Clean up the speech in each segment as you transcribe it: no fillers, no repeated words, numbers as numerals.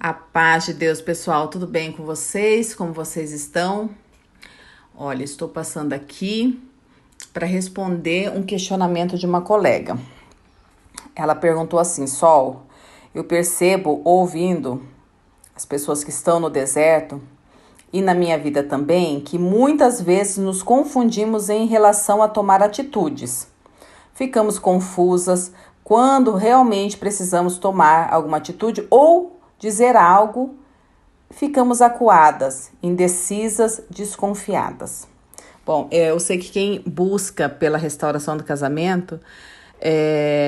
A paz de Deus, pessoal, tudo bem com vocês? Como vocês estão? Olha, estou passando aqui para responder um questionamento de uma colega. Ela perguntou assim: Sol, eu percebo ouvindo as pessoas que estão no deserto e na minha vida também que muitas vezes nos confundimos em relação a tomar atitudes. Ficamos confusas quando realmente precisamos tomar alguma atitude ou dizer algo. Ficamos acuadas, indecisas, desconfiadas. Bom, eu sei que quem busca pela restauração do casamento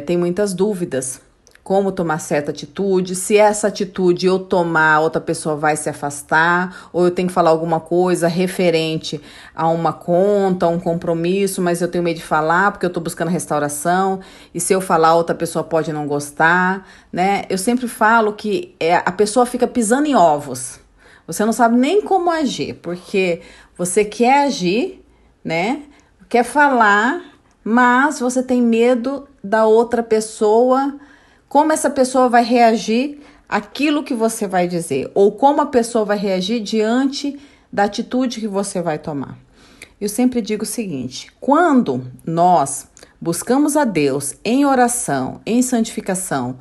tem muitas dúvidas. Como tomar certa atitude, se essa atitude eu tomar, outra pessoa vai se afastar, ou eu tenho que falar alguma coisa referente a uma conta, a um compromisso, mas eu tenho medo de falar porque eu estou buscando restauração, e se eu falar, outra pessoa pode não gostar, né? Eu sempre falo que a pessoa fica pisando em ovos. Você não sabe nem como agir, porque você quer agir, né? Quer falar, mas você tem medo da outra pessoa, como essa pessoa vai reagir àquilo que você vai dizer, ou como a pessoa vai reagir diante da atitude que você vai tomar. Eu sempre digo o seguinte: quando nós buscamos a Deus em oração, em santificação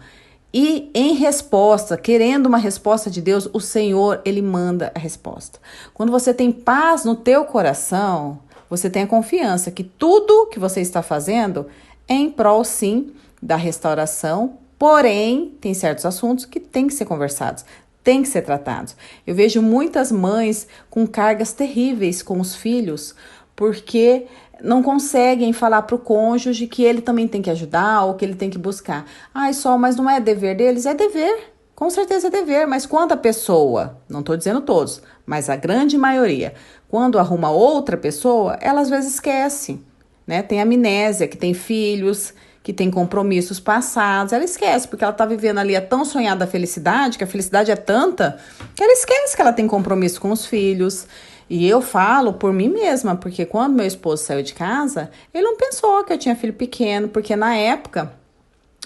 e em resposta, querendo uma resposta de Deus, o Senhor, Ele manda a resposta. Quando você tem paz no teu coração, você tem a confiança que tudo que você está fazendo é em prol, sim, da restauração. Porém, tem certos assuntos que têm que ser conversados, têm que ser tratados. Eu vejo muitas mães com cargas terríveis com os filhos, porque não conseguem falar para o cônjuge que ele também tem que ajudar ou que ele tem que buscar. Ai, Sol, mas não é dever deles? É dever. Com certeza é dever, mas quando a pessoa, não estou dizendo todos, mas a grande maioria, quando arruma outra pessoa, ela às vezes esquece, né? Tem amnésia, que tem filhos, que tem compromissos passados, ela esquece, porque ela tá vivendo ali a tão sonhada felicidade, que a felicidade é tanta, que ela esquece que ela tem compromisso com os filhos. E eu falo por mim mesma, porque quando meu esposo saiu de casa, ele não pensou que eu tinha filho pequeno, porque na época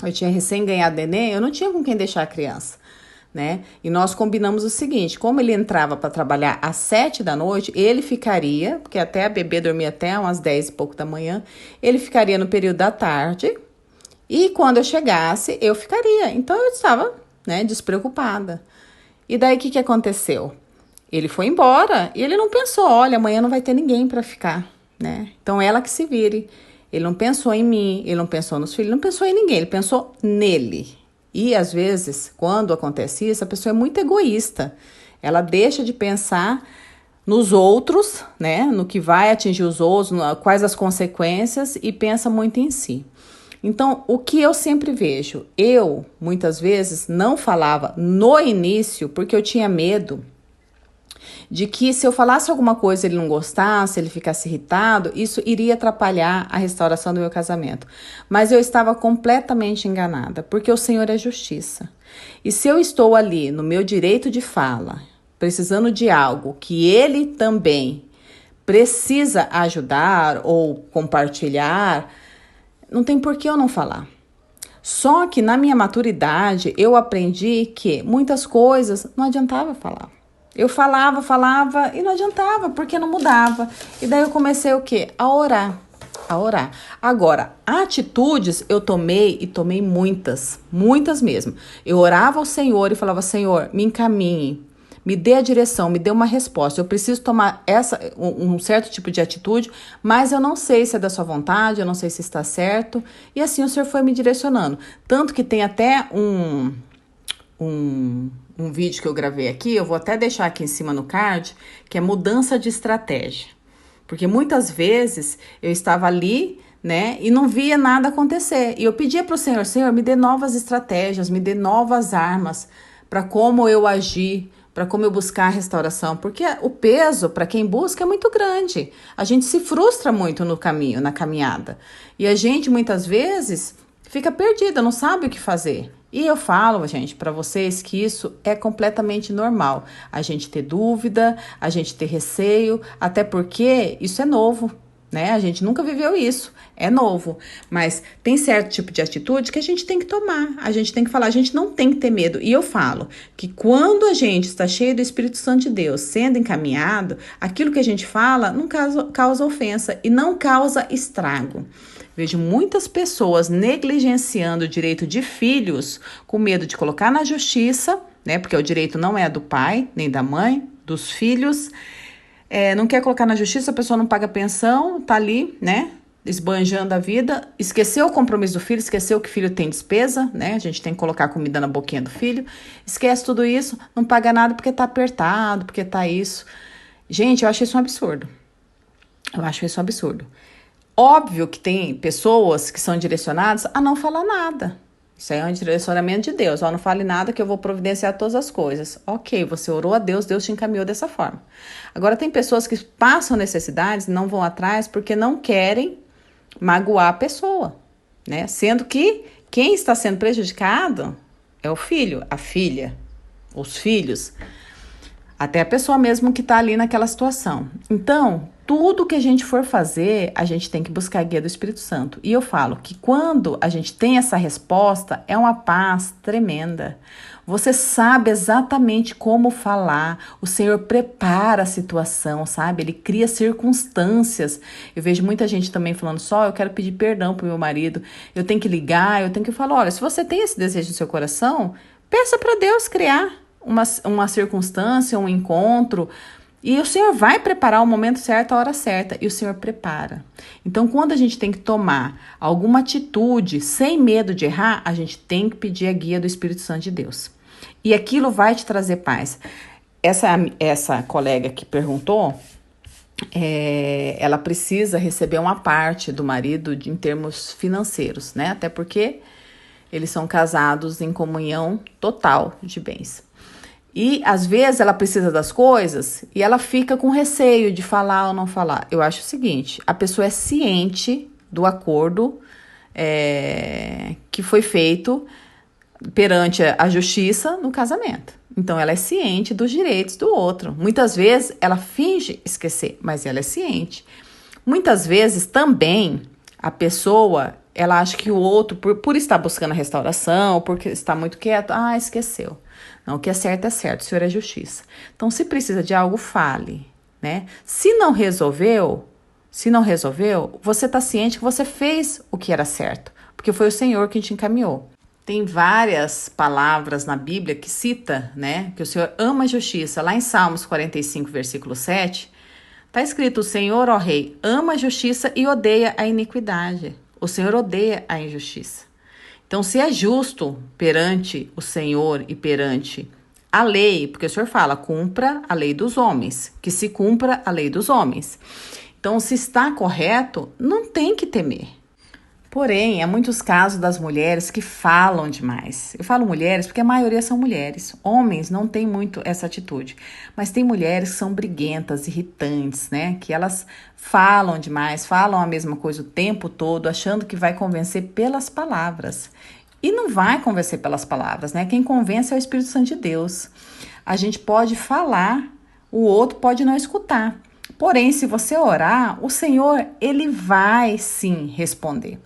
eu tinha recém ganhado neném, eu não tinha com quem deixar a criança, né? E nós combinamos o seguinte: como ele entrava para trabalhar às 7 da noite, ele ficaria, porque até a bebê dormia até umas 10 e pouco da manhã, ele ficaria no período da tarde. E quando eu chegasse, eu ficaria. Então eu estava, né, despreocupada. E daí o que aconteceu? Ele foi embora e ele não pensou: olha, amanhã não vai ter ninguém para ficar, né? Então ela que se vire. Ele não pensou em mim, ele não pensou nos filhos, ele não pensou em ninguém, ele pensou nele. E às vezes, quando acontece isso, a pessoa é muito egoísta. Ela deixa de pensar nos outros, né, no que vai atingir os outros, quais as consequências, e pensa muito em si. Então, o que eu sempre vejo, eu muitas vezes não falava no início porque eu tinha medo de que se eu falasse alguma coisa ele não gostasse, ele ficasse irritado, isso iria atrapalhar a restauração do meu casamento. Mas eu estava completamente enganada, porque o Senhor é justiça. E se eu estou ali no meu direito de fala, precisando de algo que ele também precisa ajudar ou compartilhar, não tem por que eu não falar. Só que na minha maturidade, eu aprendi que muitas coisas não adiantava falar. Eu falava e não adiantava, porque não mudava. E daí eu comecei o quê? A orar. A orar. Agora, atitudes eu tomei e tomei muitas mesmo. Eu orava ao Senhor e falava: Senhor, me encaminhe. Me dê a direção, me dê uma resposta. Eu preciso tomar um certo tipo de atitude, mas eu não sei se é da sua vontade, eu não sei se está certo. E assim o Senhor foi me direcionando. Tanto que tem até um vídeo que eu gravei aqui, eu vou até deixar aqui em cima no card, que é mudança de estratégia. Porque muitas vezes eu estava ali, né, e não via nada acontecer. E eu pedia para o Senhor: Senhor, me dê novas estratégias, me dê novas armas para como eu agir, para como eu buscar a restauração, porque o peso para quem busca é muito grande. A gente se frustra muito no caminho, na caminhada. E a gente muitas vezes fica perdida, não sabe o que fazer. E eu falo, gente, para vocês que isso é completamente normal. A gente ter dúvida, a gente ter receio, até porque isso é novo. né? A gente nunca viveu isso, é novo. Mas tem certo tipo de atitude que a gente tem que tomar, a gente tem que falar, a gente não tem que ter medo. E eu falo que quando a gente está cheio do Espírito Santo de Deus, sendo encaminhado, aquilo que a gente fala não causa ofensa e não causa estrago. Vejo muitas pessoas negligenciando o direito de filhos com medo de colocar na justiça, né? Porque o direito não é do pai, nem da mãe, dos filhos. Não quer colocar na justiça, a pessoa não paga pensão, tá ali, né? Esbanjando a vida, esqueceu o compromisso do filho, esqueceu que o filho tem despesa, né? A gente tem que colocar comida na boquinha do filho, esquece tudo isso, não paga nada porque tá apertado, porque tá isso. Gente, eu acho isso um absurdo. Eu acho isso um absurdo. Óbvio que tem pessoas que são direcionadas a não falar nada. Isso aí é um direcionamento de Deus. Não fale nada que eu vou providenciar todas as coisas. Ok, você orou a Deus, Deus te encaminhou dessa forma. Agora, tem pessoas que passam necessidades e não vão atrás porque não querem magoar a pessoa, né? Sendo que quem está sendo prejudicado é o filho, a filha, os filhos. Até a pessoa mesmo que está ali naquela situação. Então, tudo que a gente for fazer, a gente tem que buscar a guia do Espírito Santo. E eu falo que quando a gente tem essa resposta, é uma paz tremenda. Você sabe exatamente como falar. O Senhor prepara a situação, sabe? Ele cria circunstâncias. Eu vejo muita gente também falando só, eu quero pedir perdão pro meu marido. Eu tenho que ligar, eu tenho que falar, olha, se você tem esse desejo no seu coração, peça para Deus criar uma circunstância, um encontro, e o Senhor vai preparar o momento certo, a hora certa, e o Senhor prepara. Então, quando a gente tem que tomar alguma atitude sem medo de errar, a gente tem que pedir a guia do Espírito Santo de Deus. E aquilo vai te trazer paz. Essa colega que perguntou, ela precisa receber uma parte do marido em termos financeiros, né? Até porque eles são casados em comunhão total de bens. E, às vezes, ela precisa das coisas e ela fica com receio de falar ou não falar. Eu acho o seguinte, a pessoa é ciente do acordo que foi feito perante a justiça no casamento. Então, ela é ciente dos direitos do outro. Muitas vezes, ela finge esquecer, mas ela é ciente. Muitas vezes, também, a pessoa, ela acha que o outro, por estar buscando a restauração, porque está muito quieto, esqueceu. Não, o que é certo, o Senhor é justiça. Então, se precisa de algo, fale, né? Se não resolveu, você está ciente que você fez o que era certo, porque foi o Senhor que te encaminhou. Tem várias palavras na Bíblia que cita, né, que o Senhor ama a justiça. Lá em Salmos 45, versículo 7, está escrito, o Senhor, ó Rei, ama a justiça e odeia a iniquidade. O Senhor odeia a injustiça. Então, se é justo perante o Senhor e perante a lei, porque o Senhor fala, cumpra a lei dos homens, que se cumpra a lei dos homens. Então, se está correto, não tem que temer. Porém, há muitos casos das mulheres que falam demais. Eu falo mulheres porque a maioria são mulheres. Homens não têm muito essa atitude. Mas tem mulheres que são briguentas, irritantes, né? Que elas falam demais, falam a mesma coisa o tempo todo, achando que vai convencer pelas palavras. E não vai convencer pelas palavras, né? Quem convence é o Espírito Santo de Deus. A gente pode falar, o outro pode não escutar. Porém, se você orar, o Senhor, ele vai sim responder.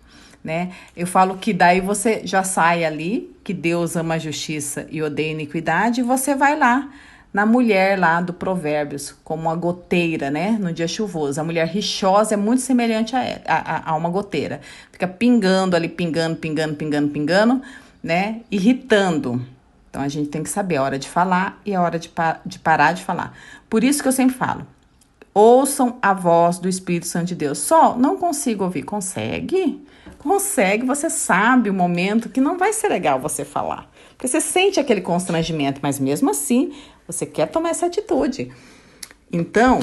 Né? Eu falo que daí você já sai ali, que Deus ama a justiça e odeia a iniquidade, e você vai lá na mulher lá do Provérbios, como uma goteira, né? No dia chuvoso. A mulher rixosa é muito semelhante a uma goteira. Fica pingando ali, pingando, né? Irritando. Então, a gente tem que saber a hora de falar e a hora de parar de falar. Por isso que eu sempre falo, ouçam a voz do Espírito Santo de Deus. Só não consigo ouvir. Consegue? Consegue, você sabe o momento que não vai ser legal você falar. Porque você sente aquele constrangimento, mas mesmo assim, você quer tomar essa atitude. Então,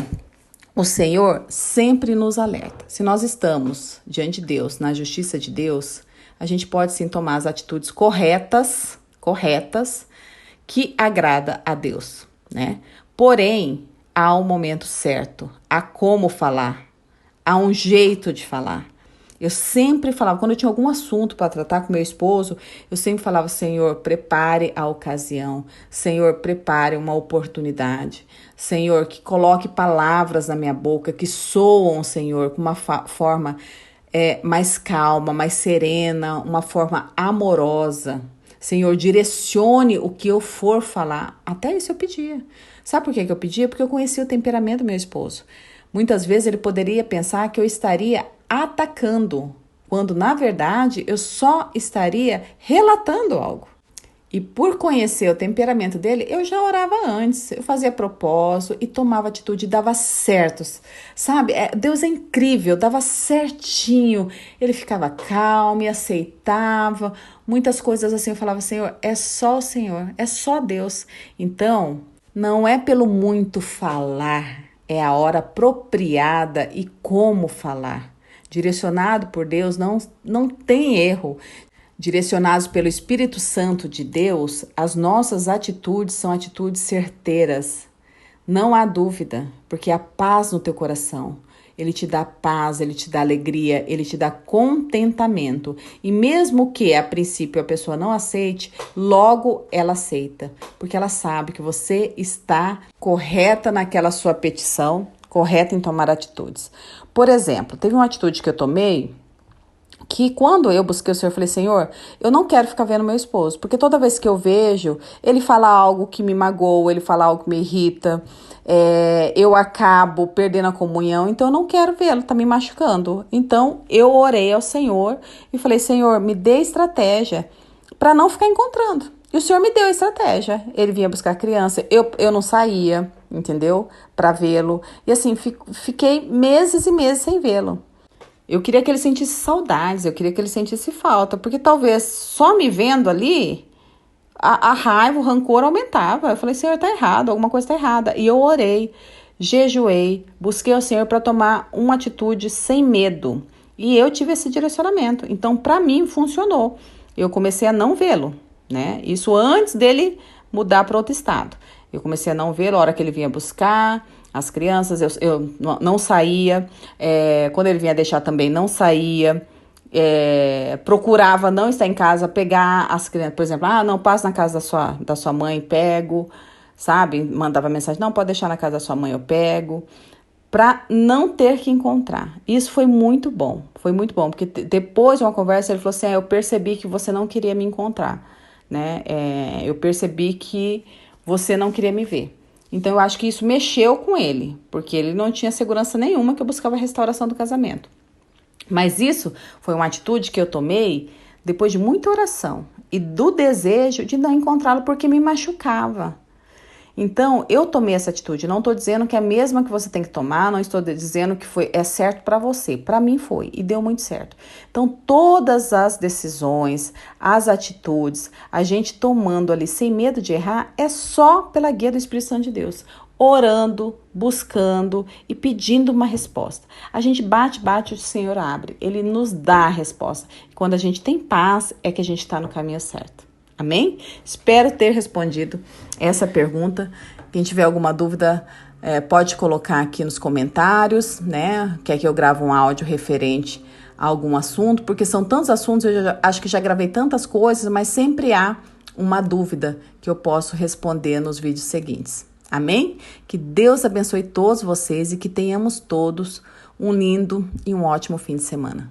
o Senhor sempre nos alerta. Se nós estamos diante de Deus, na justiça de Deus, a gente pode sim tomar as atitudes corretas, que agrada a Deus, né? Porém, há um momento certo, há como falar, há um jeito de falar. Eu sempre falava, quando eu tinha algum assunto para tratar com meu esposo, eu sempre falava, Senhor, prepare a ocasião. Senhor, prepare uma oportunidade. Senhor, que coloque palavras na minha boca que soam, Senhor, com uma forma mais calma, mais serena, uma forma amorosa. Senhor, direcione o que eu for falar. Até isso eu pedia. Sabe por que eu pedia? Porque eu conhecia o temperamento do meu esposo. Muitas vezes ele poderia pensar que eu estaria atacando, quando na verdade eu só estaria relatando algo. E por conhecer o temperamento dele, eu já orava antes, eu fazia propósito e tomava atitude, e dava certos, sabe? Deus é incrível, dava certinho, ele ficava calmo e aceitava, muitas coisas assim, eu falava, Senhor, é só o Senhor, é só Deus. Então, não é pelo muito falar, é a hora apropriada e como falar. Direcionado por Deus, não tem erro. Direcionados pelo Espírito Santo de Deus, as nossas atitudes são atitudes certeiras. Não há dúvida, porque há paz no teu coração. Ele te dá paz, ele te dá alegria, ele te dá contentamento. E mesmo que a princípio a pessoa não aceite, logo ela aceita, porque ela sabe que você está correta naquela sua petição, correta em tomar atitudes. Por exemplo, teve uma atitude que eu tomei que quando eu busquei o Senhor, eu falei, Senhor, eu não quero ficar vendo meu esposo, porque toda vez que eu vejo, ele fala algo que me magoa, ele fala algo que me irrita, eu acabo perdendo a comunhão, então eu não quero vê-lo, tá me machucando. Então eu orei ao Senhor e falei, Senhor, me dê estratégia para não ficar encontrando. E o Senhor me deu a estratégia. Ele vinha buscar criança, eu não saía, entendeu? Para vê-lo. E assim, fiquei meses e meses sem vê-lo. Eu queria que ele sentisse saudades, eu queria que ele sentisse falta, porque talvez só me vendo ali, a raiva, o rancor aumentava. Eu falei, Senhor, tá errado, alguma coisa tá errada. E eu orei, jejuei, busquei ao Senhor para tomar uma atitude sem medo. E eu tive esse direcionamento. Então, para mim, funcionou. Eu comecei a não vê-lo, né? Isso antes dele mudar para outro estado. Eu comecei a não vê-lo a hora que ele vinha buscar as crianças, eu não saía, quando ele vinha deixar também não saía, procurava não estar em casa, pegar as crianças, por exemplo, não, passo na casa da sua mãe, pego, sabe, mandava mensagem, não, pode deixar na casa da sua mãe, eu pego, para não ter que encontrar. Isso foi muito bom, porque depois de uma conversa ele falou assim, eu percebi que você não queria me encontrar, né, eu percebi que você não queria me ver. Então, eu acho que isso mexeu com ele, porque ele não tinha segurança nenhuma que eu buscava a restauração do casamento. Mas isso foi uma atitude que eu tomei depois de muita oração e do desejo de não encontrá-lo porque me machucava. Então, eu tomei essa atitude. Não estou dizendo que é a mesma que você tem que tomar, não estou dizendo que é certo para você. Para mim foi e deu muito certo. Então, todas as decisões, as atitudes, a gente tomando ali sem medo de errar, é só pela guia do Espírito Santo de Deus. Orando, buscando e pedindo uma resposta. A gente bate, o Senhor abre. Ele nos dá a resposta. Quando a gente tem paz, é que a gente está no caminho certo. Amém? Espero ter respondido essa pergunta. Quem tiver alguma dúvida, pode colocar aqui nos comentários, né? Quer que eu grave um áudio referente a algum assunto, porque são tantos assuntos, acho que já gravei tantas coisas, mas sempre há uma dúvida que eu posso responder nos vídeos seguintes. Amém? Que Deus abençoe todos vocês e que tenhamos todos um lindo e um ótimo fim de semana.